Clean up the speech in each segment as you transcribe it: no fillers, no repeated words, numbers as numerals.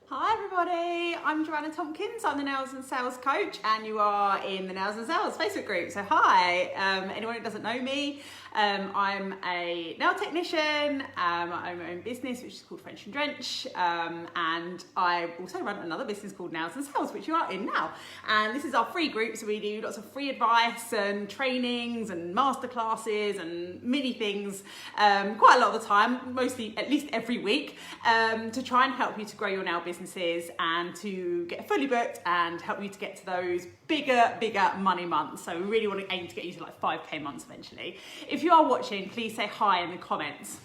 Hi everybody, I'm Joanna Tompkins. I'm the Nails and Sales Coach and you are in the Nails and Sales Facebook group. So hi, anyone who doesn't know me, I'm a nail technician. I own my own business which is called French and Drench, and I also run another business called Nails and Sales, which you are in now. And this is our free group, so we do lots of free advice and trainings and masterclasses and mini things quite a lot of the time, mostly at least every week, to try and help you to grow your nail businesses and to get fully booked and help you to get to those bigger money months. So we really want to aim to get you to like 5k months eventually. If you are watching, please say hi in the comments.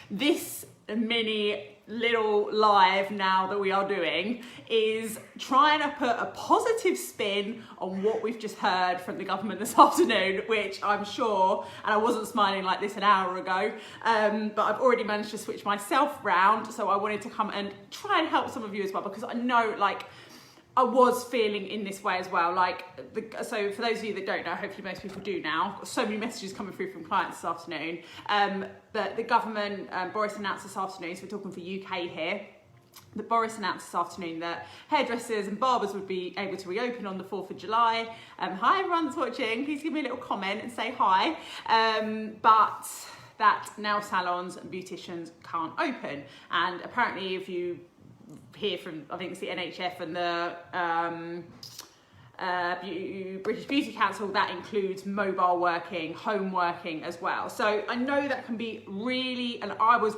This mini little live now that we are doing is trying to put a positive spin on what we've just heard from the government this afternoon, which I'm sure, and I wasn't smiling like this an hour ago, but I've already managed to switch myself round. So I wanted to come and try and help some of you as well, because I know like I was feeling in this way as well. So for those of you that don't know, hopefully most people do now, I've got so many messages coming through from clients this afternoon, that the government, Boris announced this afternoon, so we're talking for UK here, that Boris announced this afternoon that hairdressers and barbers would be able to reopen on the 4th of July. Hi everyone that's watching, please give me a little comment and say hi. But that nail salons and beauticians can't open. And apparently if you hear from, I think it's the NHF and the British Beauty Council, that includes mobile working, home working as well. So I know that can be really, and I was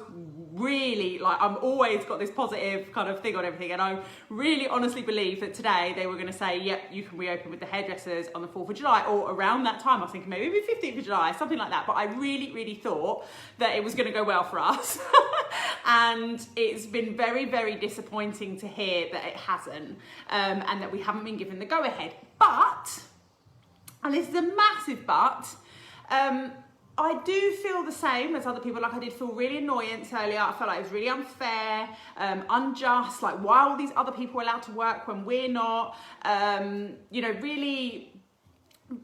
really like, I'm always got this positive kind of thing on everything, and I really honestly believe that today they were going to say, yep, you can reopen with the hairdressers on the 4th of July, or around that time. I was thinking maybe 15th of July, something like that, but I really thought that it was going to go well for us. And it's been very disappointing to hear that it hasn't, and that we haven't been given the go-ahead. But, and this is a massive but, I do feel the same as other people. Like, I did feel really annoyance earlier. I felt like it was really unfair, unjust. Like, why are all these other people allowed to work when we're not? You know, really,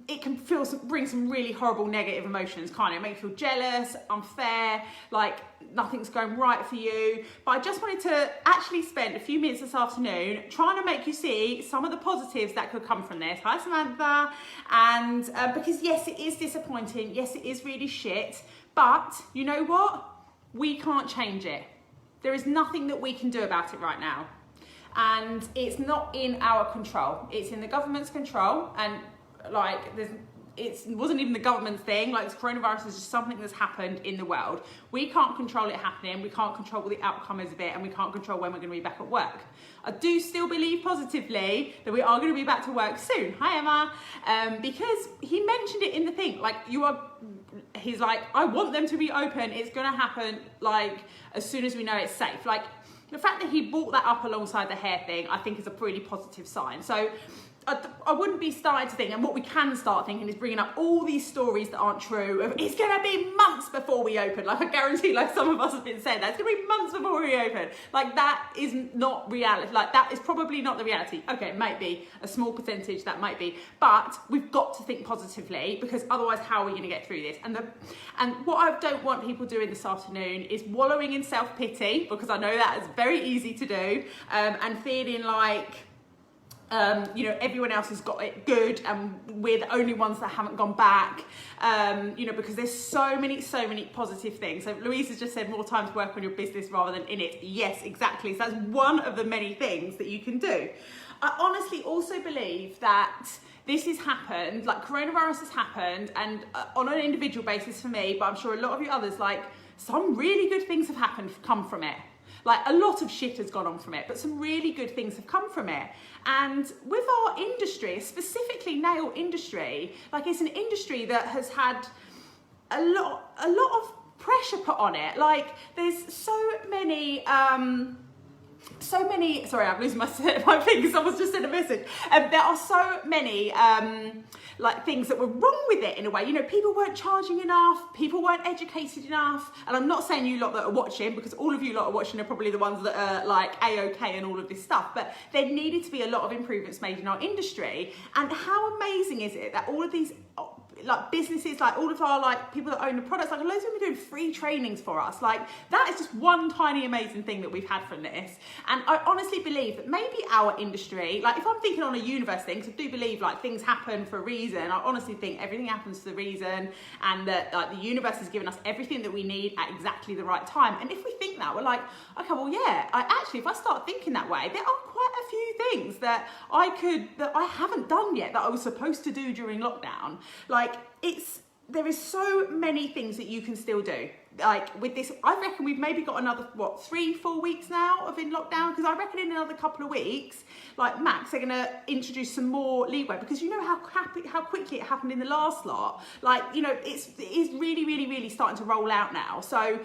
it can bring some really horrible negative emotions, can't it? It makes you feel jealous, unfair, like nothing's going right for you. But I just wanted to actually spend a few minutes this afternoon trying to make you see some of the positives that could come from this. Hi Samantha. And because yes, it is disappointing. Yes, it is really shit. But you know what? We can't change it. There is nothing that we can do about it right now. And it's not in our control. It's in the government's control. And like, it wasn't even the government's thing. Like, this coronavirus is just something that's happened in the world. We can't control it happening. We can't control what the outcome is of it, and we can't control when we're going to be back at work. I do still believe positively that we are going to be back to work soon. Hi Emma. Because he mentioned it in the thing. Like, he's like, I want them to be open. It's going to happen like as soon as we know it's safe. Like, the fact that he brought that up alongside the hair thing, I think is a pretty positive sign. So I wouldn't be starting to think, and what we can start thinking is bringing up all these stories that aren't true of it's going to be months before we open. Like, I guarantee, like some of us have been saying that, it's going to be months before we open. Like, that is not reality. Like, that is probably not the reality. Okay, it might be a small percentage, that might be, but we've got to think positively, because otherwise how are we going to get through this? And what I don't want people doing this afternoon is wallowing in self-pity, because I know that is very easy to do, and feeling like, you know, everyone else has got it good and we're the only ones that haven't gone back, you know, because there's so many positive things. So Louise has just said more time to work on your business rather than in it. Yes, exactly. So that's one of the many things that you can do. I honestly also believe that this has happened, like coronavirus has happened, and on an individual basis for me, but I'm sure a lot of you others, like some really good things have come from it. Like, a lot of shit has gone on from it, but some really good things have come from it. And with our industry, specifically nail industry, like, it's an industry that has had a lot of pressure put on it. Like, there's so many, sorry, I'm losing my fingers, someone's just sent a message. There are so many like things that were wrong with it in a way. You know, people weren't charging enough, people weren't educated enough. And I'm not saying you lot that are watching, because all of you lot are watching are probably the ones that are like A-OK and all of this stuff, but there needed to be a lot of improvements made in our industry. And how amazing is it that all of these like businesses, like all of our like people that own the products, like loads of them are doing free trainings for us. Like that is just one tiny amazing thing that we've had from this. And I honestly believe that maybe our industry, like if I'm thinking on a universe thing, because I do believe like things happen for a reason. I honestly think everything happens for a reason, and that like the universe has given us everything that we need at exactly the right time. And if we think that, we're like, okay, well, yeah, if I start thinking that way, there are quite a few things that I haven't done yet that I was supposed to do during lockdown. Like there is so many things that you can still do. Like with this, I reckon we've maybe got another, 3-4 weeks now of in lockdown, because I reckon in another couple of weeks, like max, they're gonna introduce some more leeway, because you know how quickly it happened in the last lot. Like, you know, it is really, really, really starting to roll out now. So,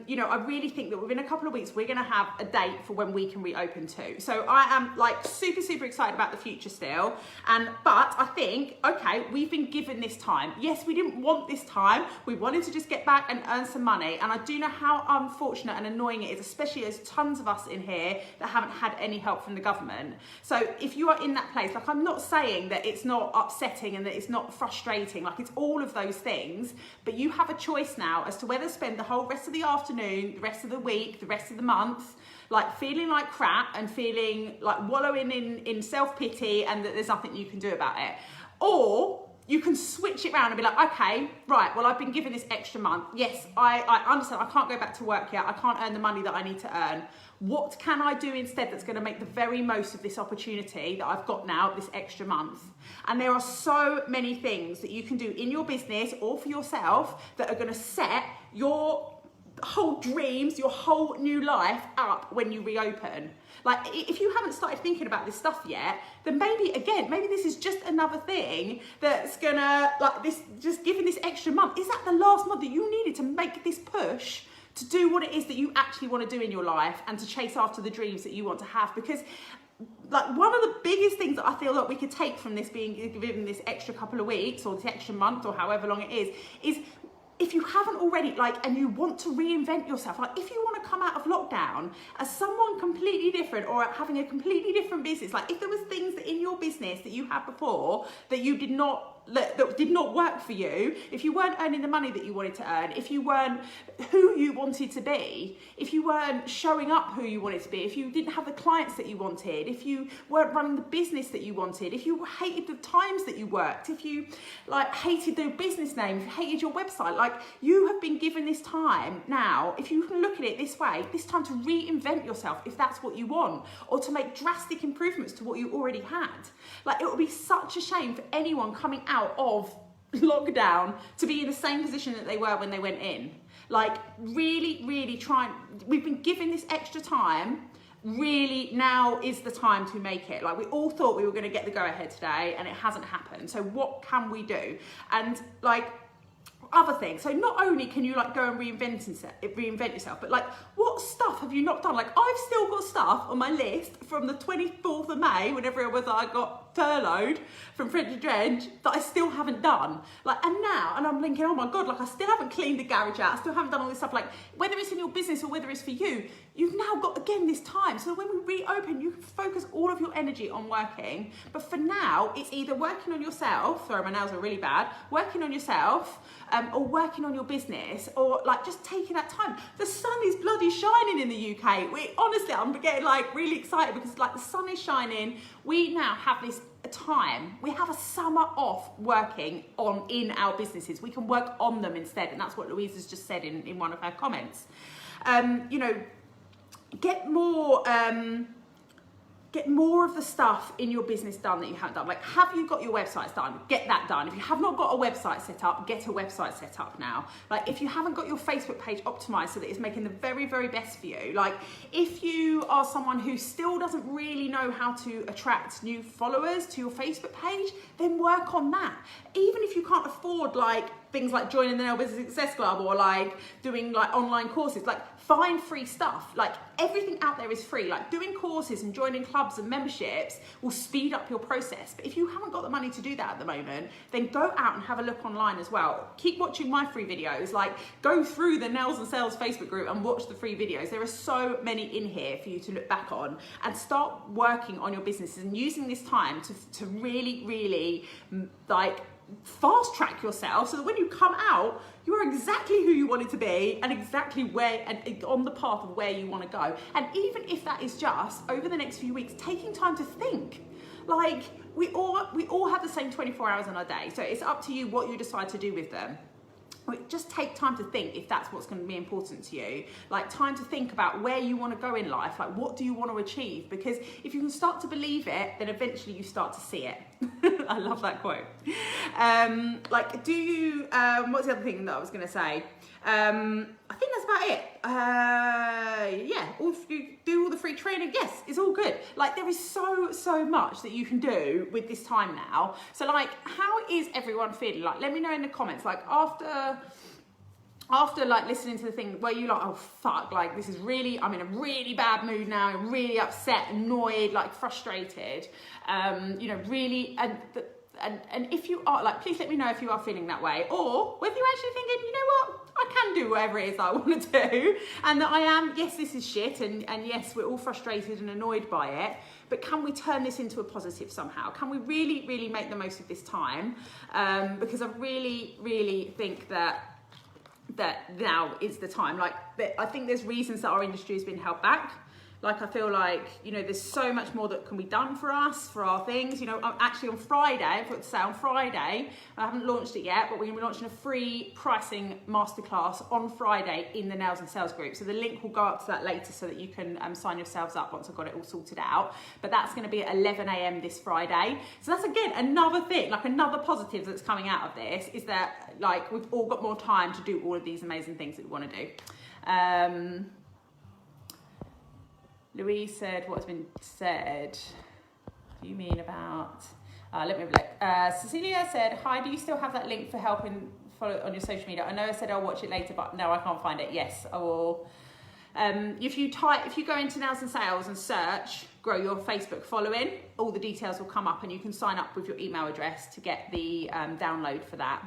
you know, I really think that within a couple of weeks, we're gonna have a date for when we can reopen too. So I am like super, super excited about the future still. But I think, okay, we've been given this time. Yes, we didn't want this time. We wanted to just get back and earn some money, and I do know how unfortunate and annoying it is, especially as tons of us in here that haven't had any help from the government. So if you are in that place, like I'm not saying that it's not upsetting and that it's not frustrating, like it's all of those things, but you have a choice now as to whether to spend the whole rest of the afternoon, the rest of the week, the rest of the month, like feeling like crap and feeling like wallowing in self-pity and that there's nothing you can do about it. Or you can switch it around and be like, okay, right, well, I've been given this extra month. Yes, I understand I can't go back to work yet. I can't earn the money that I need to earn. What can I do instead that's going to make the very most of this opportunity that I've got now, this extra month? And there are so many things that you can do in your business or for yourself that are going to set your whole dreams, your whole new life up when you reopen. Like if you haven't started thinking about this stuff yet, then maybe this is just another thing that's gonna, like this, just giving this extra month. Is that the last month that you needed to make this push to do what it is that you actually want to do in your life and to chase after the dreams that you want to have? Because like one of the biggest things that I feel that we could take from this being given this extra couple of weeks or this extra month or however long it is if you haven't already, like, and you want to reinvent yourself, like if you want to come out of lockdown as someone completely different or having a completely different business, like if there was things that in your business that you had before that you did not work for you, if you weren't earning the money that you wanted to earn, if you weren't who you wanted to be, if you weren't showing up who you wanted to be, if you didn't have the clients that you wanted, if you weren't running the business that you wanted, if you hated the times that you worked, if you like hated the business name, if you hated your website, like you have been given this time now, if you can look at it this way, this time to reinvent yourself if that's what you want, or to make drastic improvements to what you already had. Like it would be such a shame for anyone coming out of lockdown to be in the same position that they were when they went in. Like really, really we've been given this extra time. Really, now is the time to make it. Like we all thought we were going to get the go ahead today and it hasn't happened. So what can we do? And like other things. So not only can you like go and reinvent yourself, but like what stuff have you not done? Like I've still got stuff on my list from the 24th of May, whenever it was I got furloughed from French Dredge, that I still haven't done. Like, and I'm thinking, oh my God, like I still haven't cleaned the garage out. I still haven't done all this stuff. Like whether it's in your business or whether it's for you, you've now got, again, this time. So when we reopen, you can focus all of your energy on working. But for now, it's either working on yourself, sorry, my nails are really bad, working on yourself, or working on your business, or like just taking that time. The sun is bloody shining in the UK. Honestly, I'm getting like really excited because like the sun is shining. We now have this time. We have a summer off working in our businesses. We can work on them instead. And that's what Louise has just said in one of her comments. You know, get more of the stuff in your business done that you haven't done. Like, have you got your websites done? Get that done. If you have not got a website set up, get a website set up now. Like, if you haven't got your Facebook page optimized so that it's making the very, very best for you. Like, if you are someone who still doesn't really know how to attract new followers to your Facebook page, then work on that. Even if you can't afford like things like joining the Nail Business Success Club or like doing like online courses, like find free stuff. Like everything out there is free. Like doing courses and joining clubs and memberships will speed up your process. But if you haven't got the money to do that at the moment, then go out and have a look online as well. Keep watching my free videos. Like go through the Nails and Sales Facebook group and watch the free videos. There are so many in here for you to look back on, and start working on your businesses and using this time to really, really like fast track yourself so that when you come out, you are exactly who you wanted to be and exactly where and on the path of where you want to go. And even if that is just over the next few weeks, taking time to think. Like we all have the same 24 hours in our day, so it's up to you what you decide to do with them. Just take time to think if that's what's going to be important to you. Like time to think about where you want to go in life. Like what do you want to achieve? Because if you can start to believe it, then eventually you start to see it. I love that quote. Like do you, what's the other thing that I was going to say? I think that's about it. Yeah, you do all the free training. Yes, it's all good. Like there is so much that you can do with this time now. So like, how is everyone feeling? Like, let me know in the comments. Like after like listening to the thing where you like, oh fuck, like this is really, I'm in a really bad mood now. I'm really upset, annoyed, like frustrated. You know, really, and if you are, like, please let me know if you are feeling that way, or whether you're actually thinking, you know what, I can do whatever it is that I want to do, and that I am, yes, this is shit, and yes, we're all frustrated and annoyed by it, but can we turn this into a positive somehow? Can we really make the most of this time? Because I really think that now is the time. Like, I think there's reasons that our industry has been held back. Like, I feel like, you know, there's so much more that can be done for us, for our things. You know, actually on Friday, I forgot to say, on Friday, I haven't launched it yet, but we're going to be launching a free pricing masterclass on Friday in the Nails and Sales group. So the link will go up to that later so that you can sign yourselves up once I've got it all sorted out. But that's going to be at 11 a.m. this Friday. So that's, again, another thing, like another positive that's coming out of this is that, like, we've all got more time to do all of these amazing things that we want to do. Louise said, what has been said? What do you mean about... let me have a look. Cecilia said, hi, do you still have that link for helping follow on your social media? I know I said I'll watch it later, but no, I can't find it. Yes, I will. If you go into Nails and Sales and search, grow your Facebook following, all the details will come up and you can sign up with your email address to get the download for that.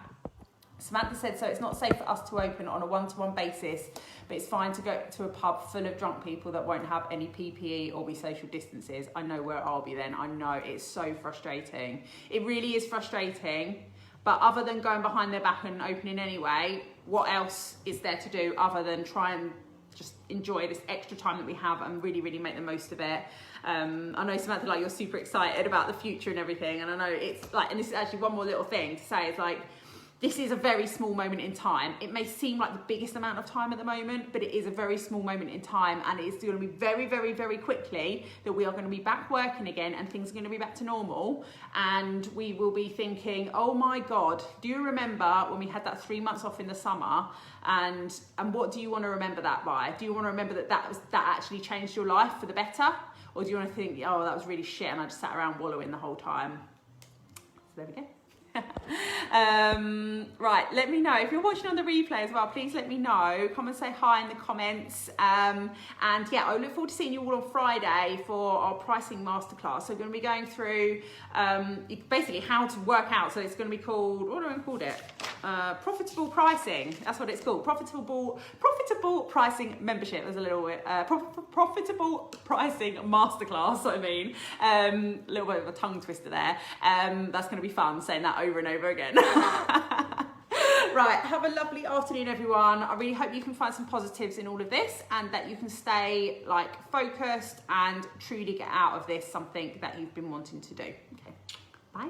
Samantha said, so it's not safe for us to open on a one-to-one basis, but it's fine to go to a pub full of drunk people that won't have any PPE or be social distances. I know where I'll be then. I know, it's so frustrating. It really is frustrating, but other than going behind their back and opening anyway, what else is there to do other than try and just enjoy this extra time that we have and really make the most of it. I know, Samantha, like, you're super excited about the future and everything, and I know it's like, and this is actually one more little thing to say, is like, this is a very small moment in time. It may seem like the biggest amount of time at the moment, but it is a very small moment in time, and it's going to be very quickly that we are going to be back working again and things are going to be back to normal, and we will be thinking, oh my God, do you remember when we had that 3 months off in the summer, and what do you want to remember that by? Do you want to remember that actually changed your life for the better? Or do you want to think, oh, that was really shit and I just sat around wallowing the whole time? So there we go. Right, let me know if you're watching on the replay as well. Please let me know, come and say hi in the comments, and yeah, I look forward to seeing you all on Friday for our pricing masterclass. So we're going to be going through basically how to work out, so it's going to be called, what do I call it, profitable pricing. That's what it's called, profitable pricing membership. There's a little profitable pricing masterclass, I mean, a little bit of a tongue twister there. That's going to be fun saying that over and over again. Right, have a lovely afternoon, everyone. I really hope you can find some positives in all of this, and that you can stay like focused and truly get out of this something that you've been wanting to do. Okay, bye.